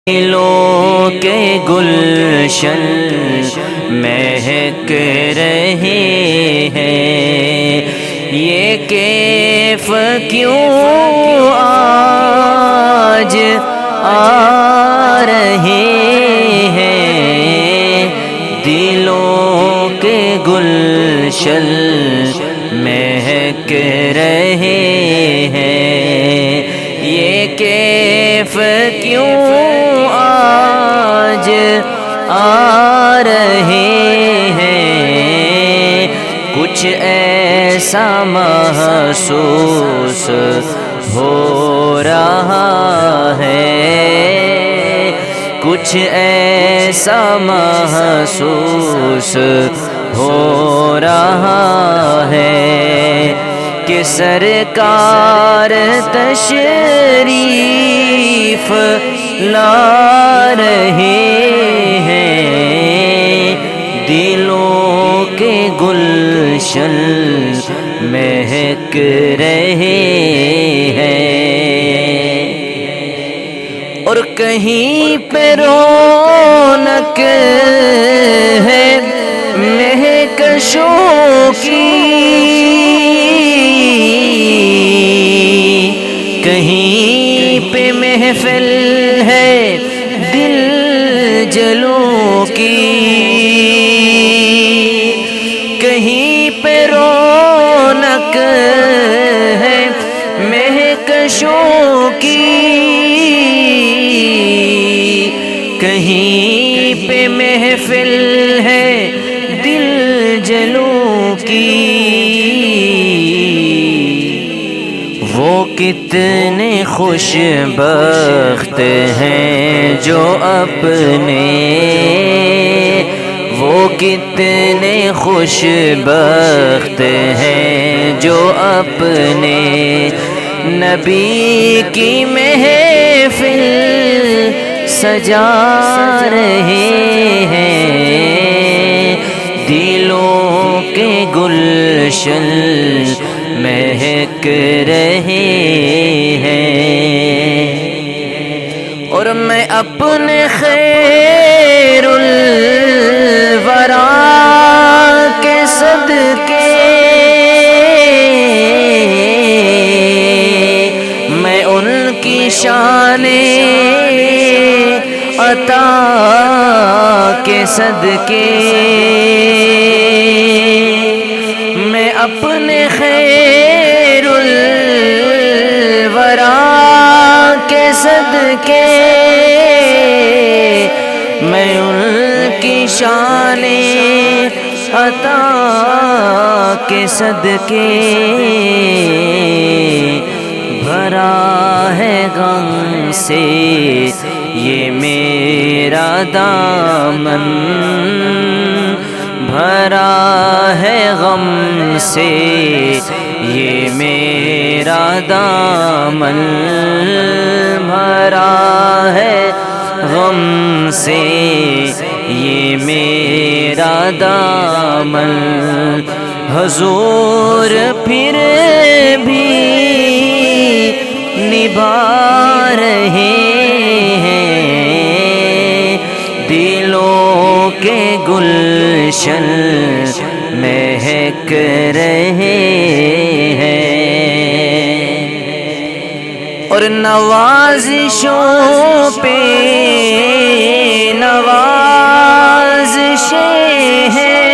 دلوں کے گلشن مہک رہے ہیں، یہ کیف کیوں آج آ رہے ہیں؟ دلوں کے گلشن مہک رہے ہیں، یہ کیف کیوں آج آ رہے ہیں؟ کچھ ایسا محسوس ہو رہا ہے، کچھ ایسا محسوس ہو رہا ہے کہ سرکار تشریف لا رہے ہیں، دلوں کے گلشن مہک رہے ہیں، اور کہیں پہ رونق ہے مہکشوں کی، کہیں پہ محفل ہے دل جلوں کی، کہیں پہ رونق ہے مہکشوں کی، کہیں پہ محفل ہے دل جلوں کی۔ وہ کتنے خوش بخت ہیں جو اپنے، وہ کتنے خوش بخت ہیں جو اپنے نبی کی محفل سجا رہے ہیں، دلوں کے گلشن مہک رہے ہیں، اور میں اپنے خیر الورا کے صدقے میں ان کی شان عطا کے صدقے، میں اپنے خیر الورا کے صدقے میں ان کی شان عطا کے صدقے، بھرا ہے غم سے یہ میرا دامن، بھرا ہے غم سے یہ میرا دامن، بھرا ہے غم سے یہ میرا دامن، حضور پھر بھی نبھا رہے ہیں، دلوں کے گلشن مہک رہے ہیں، اور نوازشوں پہ نوازشیں ہیں،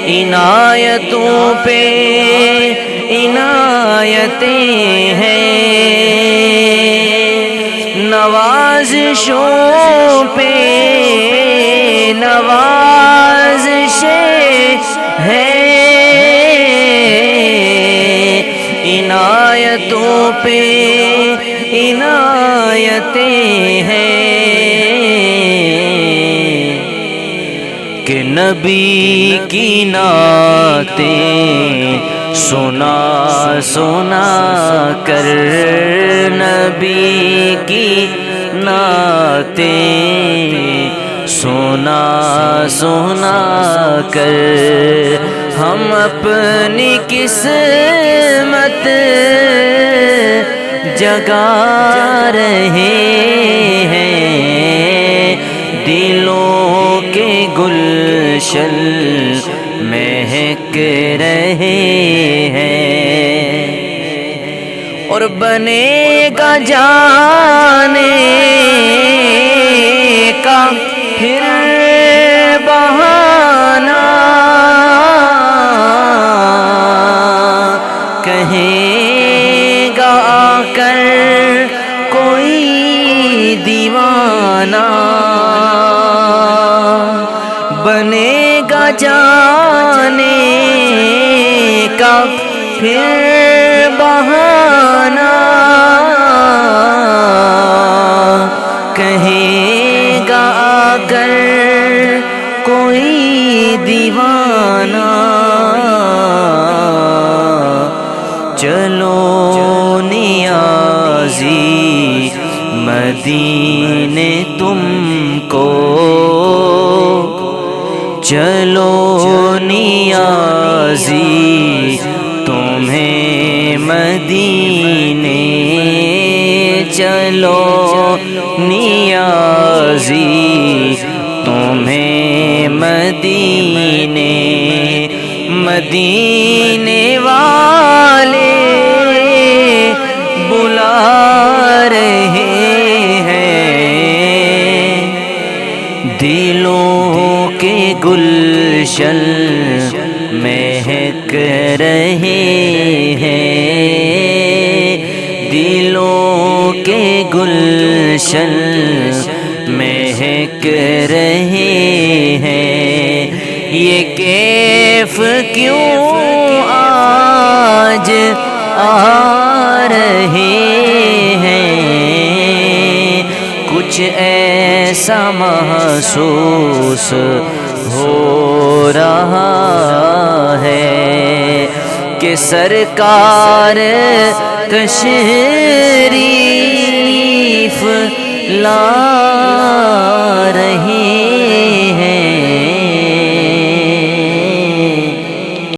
عنایتوں پہ عنایتیں ہیں، نوازشوں پہ نوازشیں ہیں، عنایتوں پہ عنایتیں ہیں، کہ نبی کی نعتیں سنا سنا کر، نبی کی نعتیں سنا سنا کر، ہم اپنی قسمت جگا رہے ہیں، دلوں کے گلشن مہک رہے ہیں، اور بنے گا جانے کا پھر بہانہ، کہے گا آ کر کوئی دیوانہ، بنے گا جانے کا پھر بہانہ، کہے گا آ کر کوئی دیوانہ، چلو نیازی مدینے تم کو، چلو نیازی تمہیں مدینے، چلو نیازی تمہیں مدینے، مدینے والے بلا رہے ہیں، دلوں کے گلشن مہک رہے ہیں، دلوں کے گلشن مہک رہے ہیں، یہ کیف کیوں آج آ رہے ہیں، کچھ ایسا محسوس ہو رہا ہے کہ سرکار تشریف لا